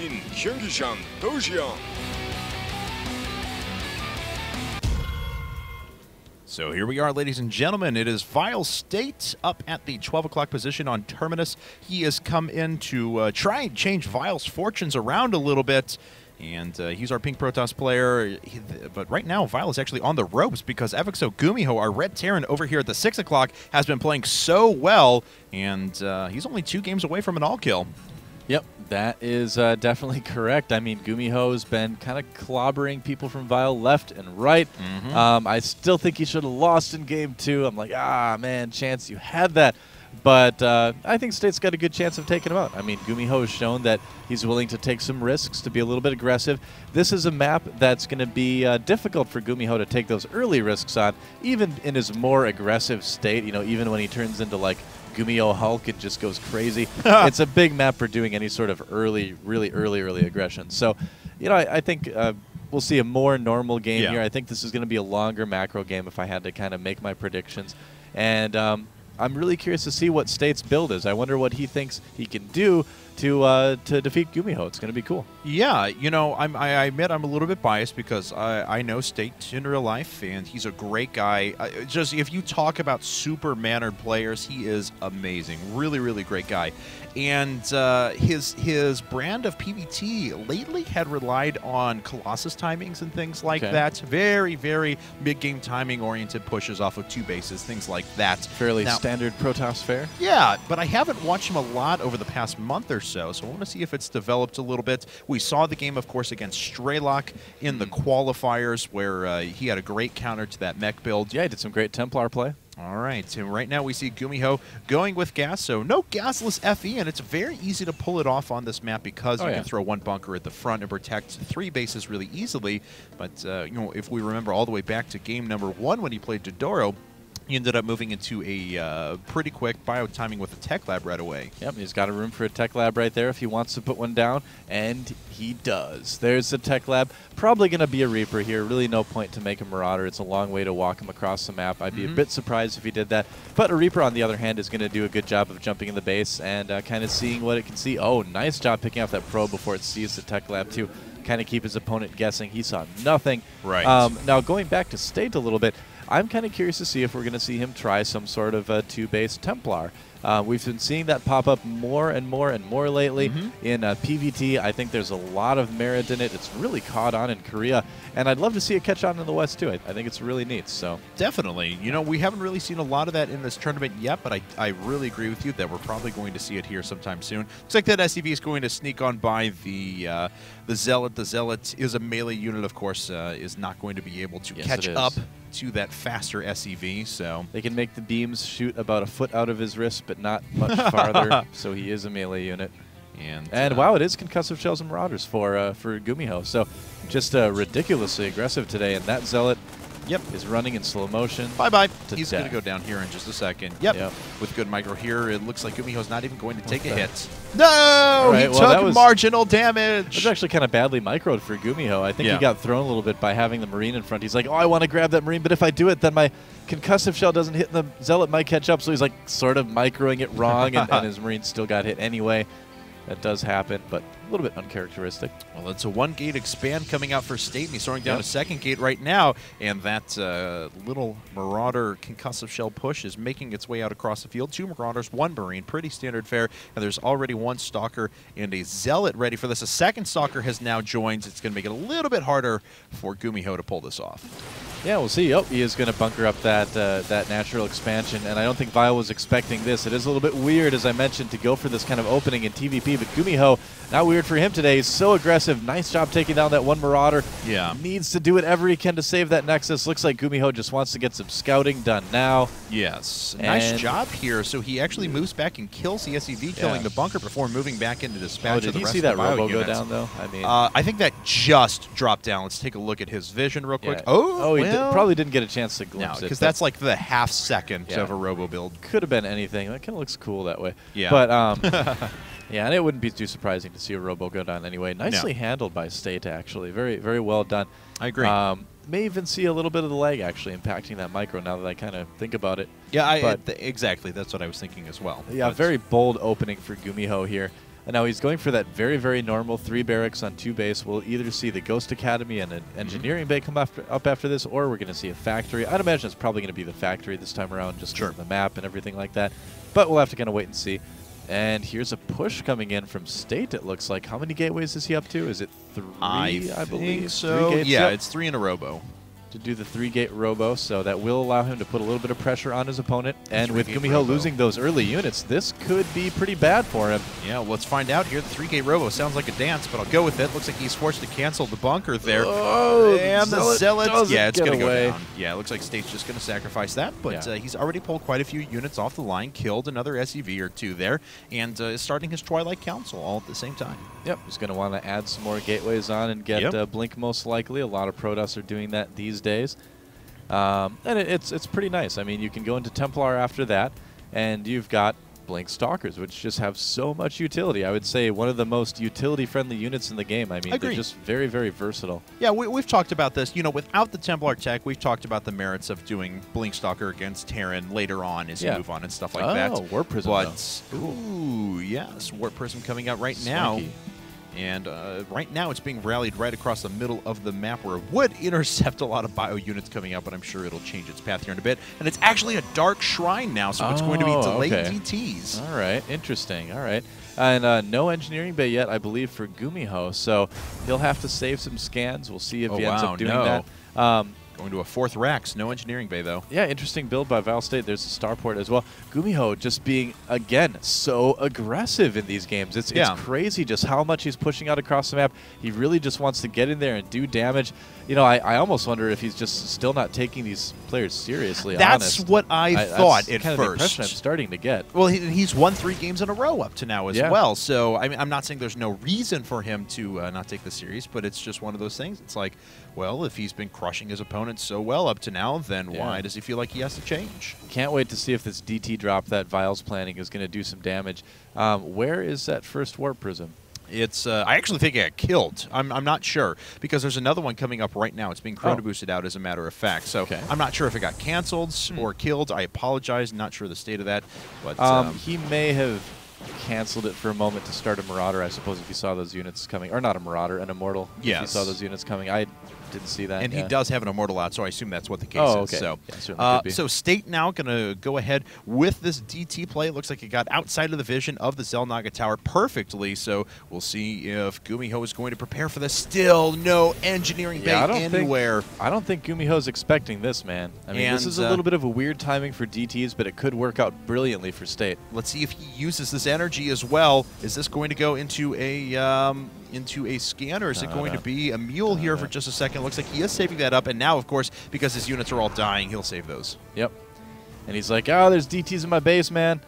긴 경기장 도시형. So here we are, ladies and gentlemen. It is Vile.State up at the 12 o'clock position on Terminus. He has come in to try and change Vile's fortunes around a little bit. And he's our Pink Protoss player. But right now, Vile is actually on the ropes because FXO.GuMiho, our Red Terran over here at the 6 o'clock, has been playing so well. And he's only 2 games away from an all-kill. Yep, that is definitely correct. I mean, GuMiho's been kind of clobbering people from Vile left and right. I still think he should have lost in Game 2. I'm like, man, Chance, you had that. But I think State's got a good chance of taking him out. I mean, GuMiho has shown that he's willing to take some risks, to be a little bit aggressive. This is a map that's going to be difficult for GuMiho to take those early risks on, even in his more aggressive state. You know, even when he turns into like GuMiho Hulk, it just goes crazy. It's a big map for doing any sort of really early aggression. So, you know, I think we'll see a more normal game here. I think this is going to be a longer macro game if I had to kind of make my predictions. And I'm really curious to see what State's build is. I wonder what he thinks he can do to defeat GuMiho. It's going to be cool. Yeah, you know, I admit I'm a little bit biased because I know State in real life, and he's a great guy. Just if you talk about super mannered players, he is amazing. Really great guy. And his brand of PvT lately had relied on Colossus timings and things like that. Very mid-game timing-oriented pushes off of 2 bases, things like that. Fairly standard Protoss fare. Yeah, but I haven't watched him a lot over the past month or so I want to see if it's developed a little bit. We saw the game, of course, against Straylock in the qualifiers where he had a great counter to that mech build. Yeah, he did some great Templar play. All right, and right now we see GuMiho going with gas, so no gasless FE, and it's very easy to pull it off on this map because you can throw 1 bunker at the front and protect 3 bases really easily. But, you know, if we remember all the way back to game number 1 when he played Dodoro, he ended up moving into a pretty quick bio timing with a tech lab right away. Yep, he's got a room for a tech lab right there if he wants to put one down, and he does. There's the tech lab. Probably going to be a Reaper here. Really no point to make a Marauder. It's a long way to walk him across the map. I'd be a bit surprised if he did that. But a Reaper, on the other hand, is going to do a good job of jumping in the base and kind of seeing what it can see. Oh, nice job picking off that probe before it sees the tech lab, too. Kind of keep his opponent guessing. He saw nothing. Right. Now, going back to State a little bit, I'm kind of curious to see if we're going to see him try some sort of a 2-base Templar. We've been seeing that pop up more and more lately in PvT. I think there's a lot of merit in it. It's really caught on in Korea, and I'd love to see it catch on in the West, too. I think it's really neat. So definitely. You know, we haven't really seen a lot of that in this tournament yet, but I really agree with you that we're probably going to see it here sometime soon. Looks like that SCV is going to sneak on by the Zealot. The Zealot is a melee unit, of course, is not going to be able to catch up to that faster SCV, so they can make the beams shoot about a foot out of his wrist, but not much farther. So he is a melee unit. And wow, it is concussive shells and marauders for GuMiho. So just ridiculously aggressive today, and that Zealot is running in slow motion. Bye-bye. He's going to go down here in just a second. With good micro here, it looks like GuMiho's not even going to take a hit. No! He took marginal damage! It was actually kind of badly microed for GuMiho. I think he got thrown a little bit by having the Marine in front. He's like, oh, I want to grab that Marine, but if I do it, then my concussive shell doesn't hit, and the Zealot might catch up. So he's like sort of microing it wrong, and his Marine still got hit anyway. That does happen, but a little bit uncharacteristic. Well, it's a 1-gate expand coming out for State, and he's throwing down a 2nd gate right now, and that little Marauder concussive shell push is making its way out across the field. 2 Marauders, 1 Marine, pretty standard fare, and there's already 1 Stalker and a Zealot ready for this. A 2nd Stalker has now joined. It's going to make it a little bit harder for GuMiho to pull this off. Yeah, we'll see. Oh, he is going to bunker up that natural expansion, and I don't think Vile was expecting this. It is a little bit weird, as I mentioned, to go for this kind of opening in TVP, but GuMiho, not weird for him today. He's so aggressive. Nice job taking down that 1 Marauder. Yeah. Needs to do whatever he can to save that Nexus. Looks like GuMiho just wants to get some scouting done now. Yes. Nice job here. So he actually moves back and kills the SCV, killing the bunker before moving back into dispatch of the rest of the bio Did he see that robo units. go down, though? I mean, I think that just dropped down. Let's take a look at his vision real quick. He probably didn't get a chance to glimpse it. Because that's like the half second of a robo build. Could have been anything. That kind of looks cool that way. Yeah. But yeah, and it wouldn't be too surprising to see a robo go down anyway. Nicely handled by State, actually. Very well done. I agree. May even see a little bit of the lag actually impacting that micro now that I kind of think about it. Yeah, exactly. That's what I was thinking as well. Yeah, very bold opening for GuMiho here. Now he's going for that very, very normal 3 barracks on 2 base. We'll either see the Ghost Academy and an engineering bay come up after this, or we're going to see a factory. I'd imagine it's probably going to be the factory this time around, just for the map and everything like that. But we'll have to kind of wait and see. And here's a push coming in from State, it looks like. How many gateways is he up to? Is it 3, I believe? So. 3 gates? Yeah, Yep. it's 3 in a robo. To do the 3-gate robo, so that will allow him to put a little bit of pressure on his opponent. And with 3-gate GuMiho robo. losing those early units, this could be pretty bad for him. Yeah, well, let's find out here. The 3-gate robo sounds like a dance, but I'll go with it. Looks like he's forced to cancel the bunker there. Oh, and the Zealots. Yeah, it's going to away. go down. Yeah, it looks like State's just going to sacrifice that, but he's already pulled quite a few units off the line, killed another SEV or 2 there, and is starting his Twilight Council all at the same time. Yep, he's going to want to add some more gateways on and get Blink most likely. A lot of Protoss are doing that these days. And it's pretty nice. I mean, you can go into Templar after that, and you've got Blink Stalkers, which just have so much utility. I would say one of the most utility-friendly units in the game. I mean, they're just very, very versatile. Yeah, we've talked about this. You know, without the Templar tech, we've talked about the merits of doing Blink Stalker against Terran later on as you move on and stuff like that. Oh, Warp Prism. But, ooh, yes, Warp Prism coming out right now. And right now it's being rallied right across the middle of the map where it would intercept a lot of bio units coming up, but I'm sure it'll change its path here in a bit. And it's actually a dark shrine now, so it's going to be delayed DTs. All right, interesting. All right. And no engineering bay yet, I believe, for GuMiho, so he'll have to save some scans. We'll see if he ends up doing that. Going to a 4th Rax. No engineering bay, though. Yeah, interesting build by Vile.State. There's a starport as well. GuMiho just being, again, so aggressive in these games. It's crazy just how much he's pushing out across the map. He really just wants to get in there and do damage. You know, I almost wonder if he's just still not taking these players seriously. That's what I thought at kind first. Of the impression I'm starting to get. Well, he's won 3 games in a row up to now as well. So I mean, I'm not saying there's no reason for him to not take this series, but it's just one of those things. It's like, well, if he's been crushing his opponents so well up to now, then why does he feel like he has to change? Can't wait to see if this DT drop that Vile's planning is going to do some damage. Where is that first Warp Prism? It's I actually think it got killed. I'm not sure, because there's another one coming up right now. It's being chrono boosted out, as a matter of fact. So I'm not sure if it got canceled or killed. I apologize. Not sure the state of that. But he may have canceled it for a moment to start a Marauder, I suppose, if you saw those units coming. Or not a Marauder, an Immortal. If you saw those units coming. I didn't see that. And he does have an Immortal out, so I assume that's what the case is. So, so State now going to go ahead with this DT play. It looks like it got outside of the vision of the Xel'Naga Tower perfectly. So we'll see if GuMiho is going to prepare for this. Still no engineering bay anywhere. I don't think GuMiho's expecting this, man. I mean, this is a little bit of a weird timing for DTs, but it could work out brilliantly for State. Let's see if he uses this energy as well. Is this going to go into a scan, or is it going to be a mule here for just a second? Looks like he is saving that up, and now, of course, because his units are all dying, he'll save those. Yep. And he's like, oh, there's DTs in my base, man.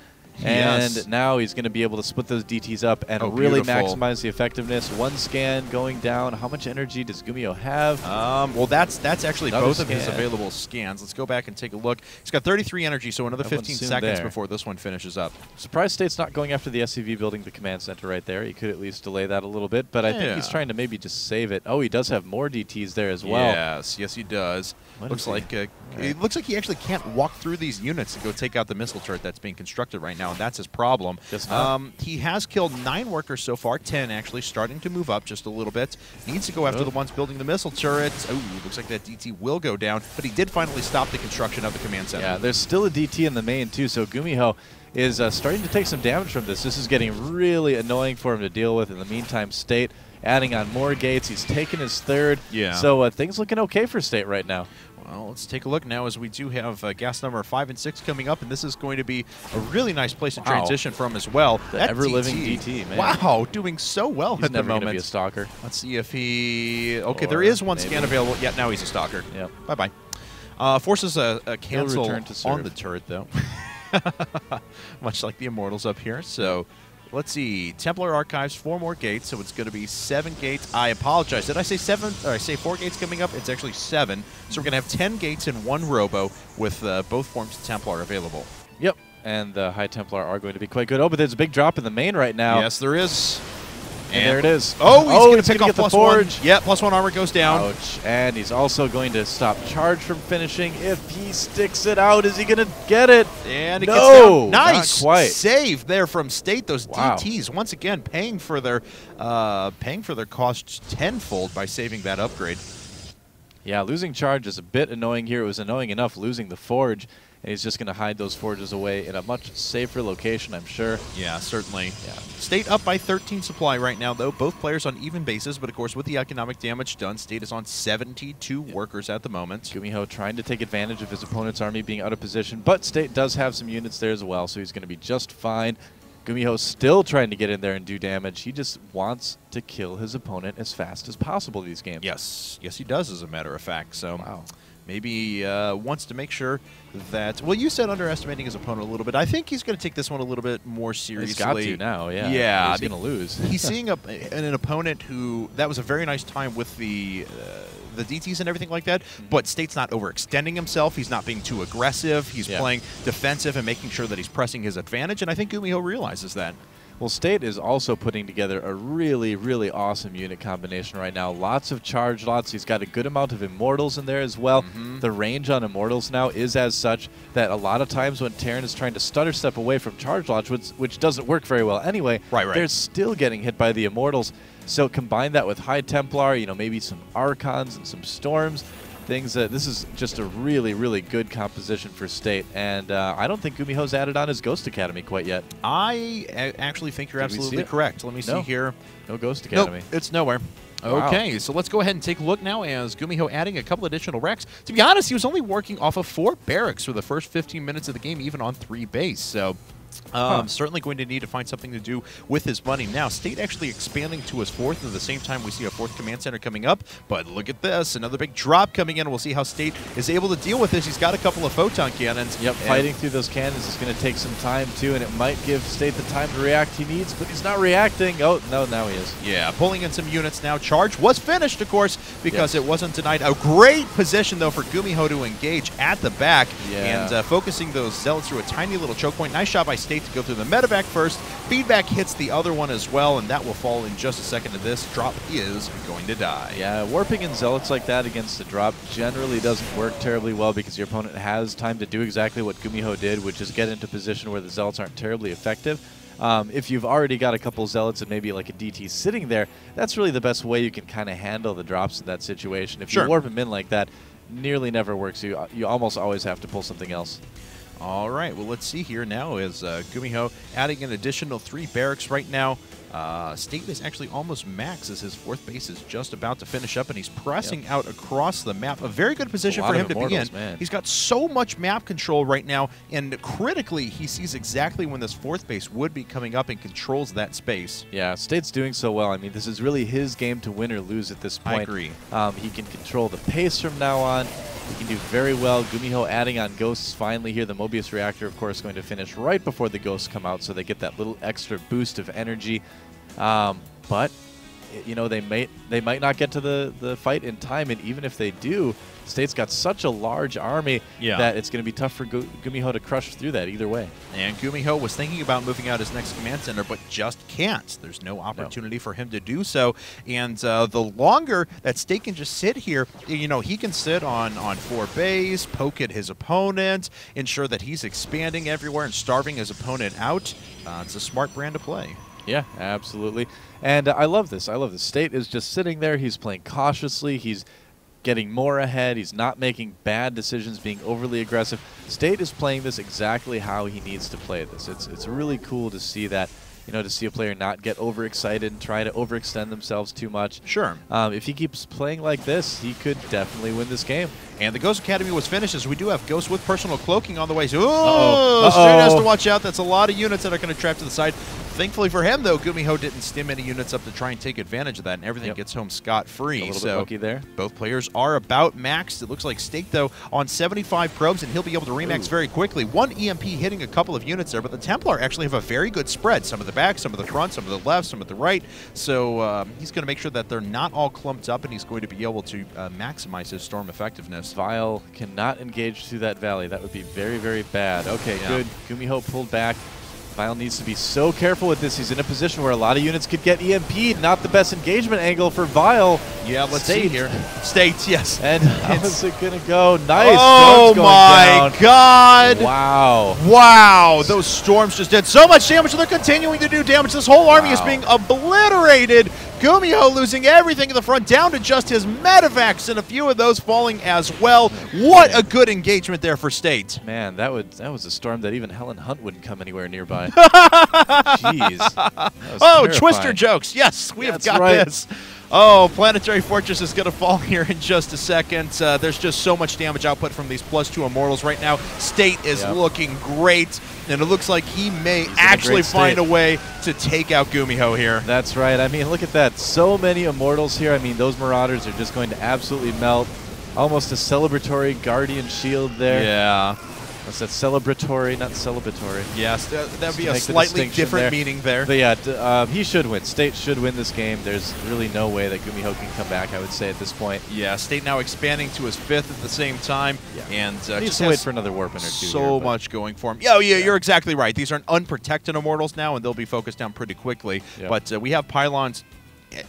And now he's going to be able to split those DTs up and really maximize the effectiveness. 1 scan going down. How much energy does GuMiho have? Well, that's actually both of his available scans. Let's go back and take a look. He's got 33 energy, so another 15 seconds before this one finishes up. Surprised State's not going after the SCV building the command center right there. He could at least delay that a little bit, but I think he's trying to maybe just save it. Oh, he does have more DTs there as well. Yes, he does. Looks like it looks like he actually can't walk through these units and go take out the missile turret that's being constructed right now, and that's his problem. He has killed 9 workers so far, 10 actually, starting to move up just a little bit. Needs to go after the ones building the missile turrets. Oh, looks like that DT will go down, but he did finally stop the construction of the command center. Yeah, there's still a DT in the main too, so GuMiho is starting to take some damage from this. This is getting really annoying for him to deal with. In the meantime, State adding on more gates. He's taken his 3rd. So things looking okay for State right now. Well, let's take a look now, as we do have gas number 5 and 6 coming up, and this is going to be a really nice place to transition from as well. The ever-living DT, man. Wow, doing so well at the moment. He's never going to be a stalker. Let's see if he... Okay, there is 1 scan available. Yeah, now he's a stalker. Yep. Bye-bye. Forces a cancel on the turret, though. Much like the Immortals up here, so... Let's see. Templar Archives, 4 more gates, so it's going to be 7 gates. I apologize. Did I say 7? Or I say 4 gates coming up? It's actually 7. So we're going to have 10 gates in 1 robo with both forms of Templar available. Yep. And the High Templar are going to be quite good. Oh, but there's a big drop in the main right now. Yes, there is. And there it is. Oh, he's going to pick gonna off get the +1. forge. Yeah, +1 armor goes down. Ouch. And he's also going to stop charge from finishing. If he sticks it out, is he going to get it? And it no, gets down. Nice not quite. save there from State. Those Wow. DTs once again paying for their costs tenfold by saving that upgrade. Yeah, losing charge is a bit annoying here. It was annoying enough losing the forge, and he's just going to hide those forges away in a much safer location, I'm sure. Yeah, certainly. Yeah. State up by 13 supply right now, though. Both players on even bases, but of course with the economic damage done, State is on 72 workers at the moment. GuMiho trying to take advantage of his opponent's army being out of position, but State does have some units there as well, so he's going to be just fine. GuMiho still trying to get in there and do damage. He just wants to kill his opponent as fast as possible these games. Yes, yes he does, as a matter of fact. So wow. Maybe wants to make sure that, well, you said underestimating his opponent a little bit. I think he's going to take this one a little bit more seriously. He's got to now, yeah. Yeah. He's going to lose. He's seeing an opponent who, that was a very nice time with the DTs and everything like that, but State's not overextending himself. He's not being too aggressive. He's playing defensive and making sure that he's pressing his advantage, and I think GuMiho realizes that. Well, State is also putting together a really, really awesome unit combination right now. Lots of charge lots. He's got a good amount of Immortals in there as well. The range on Immortals now is as such that a lot of times when Terran is trying to stutter step away from charge lots, which doesn't work very well anyway, they're still getting hit by the Immortals. So combine that with High Templar, you know, maybe some Archons and some Storms. Things that this is just a really, really good composition for State, and I don't think GuMiho's added on his Ghost Academy quite yet. I actually think you're absolutely correct. Let me see here. No Ghost Academy. Nope, it's nowhere. Wow. Okay, so let's go ahead and take a look now as GuMiho adding a couple additional racks. To be honest, he was only working off of 4 barracks for the first 15 minutes of the game, even on 3 base. So certainly going to need to find something to do with his money. Now, State actually expanding to his 4th, and at the same time we see a 4th command center coming up. But look at this, another big drop coming in. We'll see how State is able to deal with this. He's got a couple of photon cannons. Yep, fighting through those cannons is going to take some time too, and it might give State the time to react he needs, but he's not reacting. Oh, no, now he is. Yeah, pulling in some units now. Charge was finished, of course, because it wasn't denied. A great position, though, for GuMiho to engage at the back and focusing those zealots through a tiny little choke point. Nice shot by State to go through the medevac first. Feedback hits the other one as well, and that will fall in just a second. And this drop is going to die. Yeah, warping in zealots like that against the drop generally doesn't work terribly well because your opponent has time to do exactly what GuMiho did, which is get into position where the zealots aren't terribly effective. If you've already got a couple zealots and maybe like a DT sitting there, that's really the best way you can kind of handle the drops in that situation. If you warp them in like that, nearly never works. You almost always have to pull something else. All right, well, let's see here now is GuMiho adding an additional 3 barracks right now. State is actually almost max as his 4th base is just about to finish up, and he's pressing out across the map. A very good position for him to begin. Man. He's got so much map control right now, and critically, he sees exactly when this 4th base would be coming up and controls that space. Yeah, State's doing so well. I mean, this is really his game to win or lose at this point. I agree. He can control the pace from now on. He can do very well. GuMiho adding on Ghosts finally here. The Mobius Reactor, of course, going to finish right before the Ghosts come out, so they get that little extra boost of energy. But you know, they might not get to the fight in time, and even if they do, State's got such a large army that it's going to be tough for GuMiho to crush through that either way. And GuMiho was thinking about moving out his next command center, but just can't. There's no opportunity for him to do so. And the longer that State can just sit here, you know, he can sit on 4 base, poke at his opponent, ensure that he's expanding everywhere and starving his opponent out. It's a smart brand to play. Yeah, absolutely. And I love this. I love this. State is just sitting there. He's playing cautiously. He's getting more ahead. He's not making bad decisions, being overly aggressive. State is playing this exactly how he needs to play this. It's really cool to see that, you know, to see a player not get overexcited and try to overextend themselves too much. Sure. If he keeps playing like this, he could definitely win this game. And the Ghost Academy was finished, as we do have Ghost with personal cloaking on the way. Oh, State has to watch out. That's a lot of units that are going to trap to the side. Thankfully for him, though, GuMiho didn't stim any units up to try and take advantage of that, and everything gets home scot-free. A little bit lucky there. Both players are about maxed. It looks like State, though, on 75 probes, and he'll be able to remax very quickly. 1 EMP hitting a couple of units there, but the Templar actually have a very good spread. Some of the back, some of the front, some of the left, some of the right. So he's going to make sure that they're not all clumped up, and he's going to be able to maximize his storm effectiveness. Vile cannot engage through that valley. That would be very, very bad. Okay, good. GuMiho pulled back. Vile needs to be so careful with this. He's in a position where a lot of units could get EMP'd. Not the best engagement angle for Vile. Yeah, let's see here. State, yes. And how's it going to go? Nice. Oh, going my down. God. Wow. Wow. Those storms just did so much damage, and they're continuing to do damage. This whole army is being obliterated. GuMiho losing everything in the front, down to just his medevacs, and a few of those falling as well. What a good engagement there for State. Man, that was a storm that even Helen Hunt wouldn't come anywhere nearby. Jeez. Oh, terrifying. Twister jokes. Yes, we have got this. Oh, Planetary Fortress is going to fall here in just a second. There's just so much damage output from these +2 Immortals right now. State is looking great, and it looks like he may actually find a way to take out GuMiho here. That's right. I mean, look at that. So many Immortals here. I mean, those Marauders are just going to absolutely melt. Almost a celebratory Guardian Shield there. Yeah. What's that? Celebratory, not celebratory. Yes, that would be a slightly different meaning there. But yeah, he should win. State should win this game. There's really no way that GuMiho can come back, I would say, at this point. Yeah, State now expanding to his 5th at the same time. Yeah. And just wait for another Warpin' or two. So much going for him. Yeah, you're exactly right. These are unprotected Immortals now, and they'll be focused down pretty quickly. Yep. But we have pylons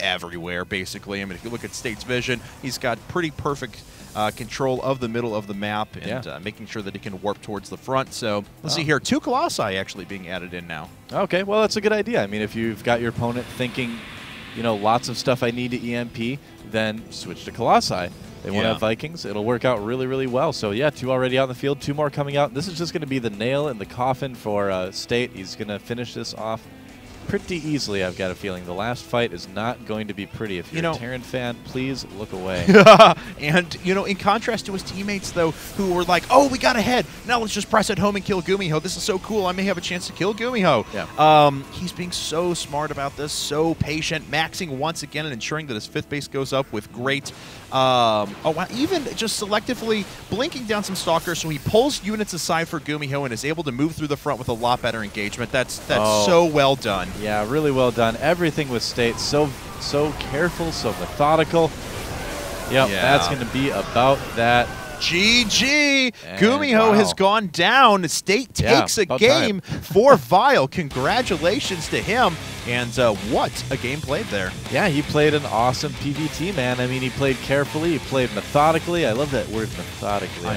everywhere, basically. I mean, if you look at State's vision, he's got pretty perfect control of the middle of the map and making sure that he can warp towards the front. So let's see here. 2 Colossi actually being added in now. Okay, well, that's a good idea. I mean, if you've got your opponent thinking, you know, lots of stuff I need to EMP, then switch to Colossi. They won't have Vikings. It'll work out really, really well. So, yeah, 2 already out in the field, 2 more coming out. This is just going to be the nail in the coffin for State. He's going to finish this off pretty easily, I've got a feeling. The last fight is not going to be pretty. If you're a Terran fan, please look away. And, you know, in contrast to his teammates, though, who were like, oh, we got ahead. Now let's just press it home and kill GuMiho. This is so cool. I may have a chance to kill GuMiho. Yeah. He's being so smart about this, so patient, maxing once again and ensuring that his 5th base goes up with great even just selectively blinking down some Stalkers, so he pulls units aside for GuMiho and is able to move through the front with a lot better engagement. That's so well done. Yeah, really well done. Everything with State, so careful, so methodical. Yep, that's going to be about that. GG! GuMiho has gone down. State takes a game for Vile. Congratulations to him. And what a game played there. Yeah, he played an awesome PvT, man. I mean, he played carefully. He played methodically. I love that word, methodically.